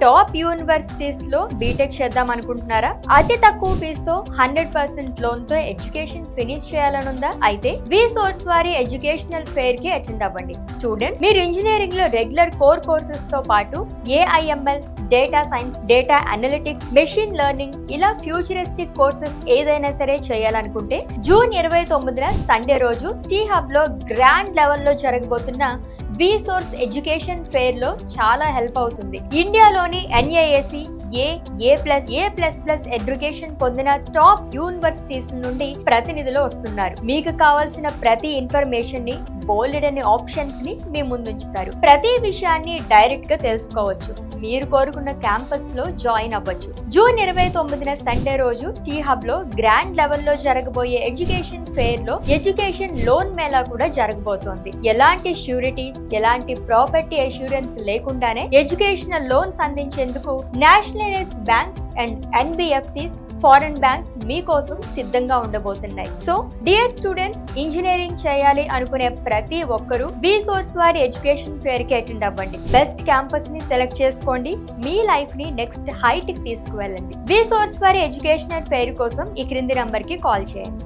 Top universities లో BTech చేద్దాం అనుకుంటున్నారా? అతి తక్కువ ఫీజుతో 100% లోన్ తో ఎడ్యుకేషన్ ఫినిష్ చేయాలనుందా? అయితే విసోర్స్ వారి ఎడ్యుకేషనల్ ఫెయిర్ కి అటెండ్ అవ్వండి. స్టూడెంట్, మీరు ఇంజనీరింగ్ లో రెగ్యులర్ కోర్ కోర్సెస్ తో పాటు AIML, data science, data analytics, machine learning ఇలా ఫ్యూచరిస్టిక్ కోర్సెస్ ఏదైనా సరే చేయాలనుకుంటే జూన్ 29న సండే రోజు టీ హబ్ లో గ్రాండ్ లెవెల్లో జరగబోతున్న విసోర్స్ ఎడ్యుకేషన్ ఫెయిర్ లో చాలా హెల్ప్ అవుతుంది. ఇండియాలోని ఎన్ఐఏసి ఏ++ ఎడ్యుకేషన్ పొందిన టాప్ యూనివర్సిటీస్ నుండి ప్రతినిధులు వస్తున్నారు. మీకు కావాల్సిన ప్రతి ఇన్ఫర్మేషన్ ని, బోలెడని ఆప్షన్స్ ని మీ ముందుంచుతారు. ప్రతి విషయాన్ని డైరెక్ట్ గా తెలుసుకోవచ్చు. మీరు కోరుకున్న క్యాంపస్ లో జాయిన్ అవ్వచ్చు. జూన్ 29న సండే రోజు టీ హబ్ లో గ్రాండ్ లెవెల్లో జరగబోయే ఎడ్యుకేషన్ ఫెయిర్ లో ఎడ్యుకేషన్ లోన్ మేళా కూడా జరగబోతోంది. ఎలాంటి ష్యూరిటీ, ఎలాంటి ప్రాపర్టీ అష్యూరెన్స్ లేకుండానే ఎడ్యుకేషనల్ లోన్స్ అందించేందుకు nationalised banks and NBFCs, foreign banks మీకోసం సిద్ధంగా ఉండబోతున్నాయి. సో డియర్ స్టూడెంట్స్, ఇంజనీరింగ్ చేయాలి అనుకునే ప్రతి ఒక్కరూ విసోర్స్ వారి ఎడ్యుకేషన్ ఫెయిర్ కి అటెండ్ అవ్వండి. బెస్ట్ క్యాంపస్ ని సెలెక్ట్ చేసుకోండి. మీ లైఫ్ ని నెక్స్ట్ హైట్ కి తీసుకువెళ్ళండి. విసోర్స్ వారి ఎడ్యుకేషనల్ ఫెయిర్ కోసం ఈ క్రింది నంబర్ కి కాల్ చేయండి.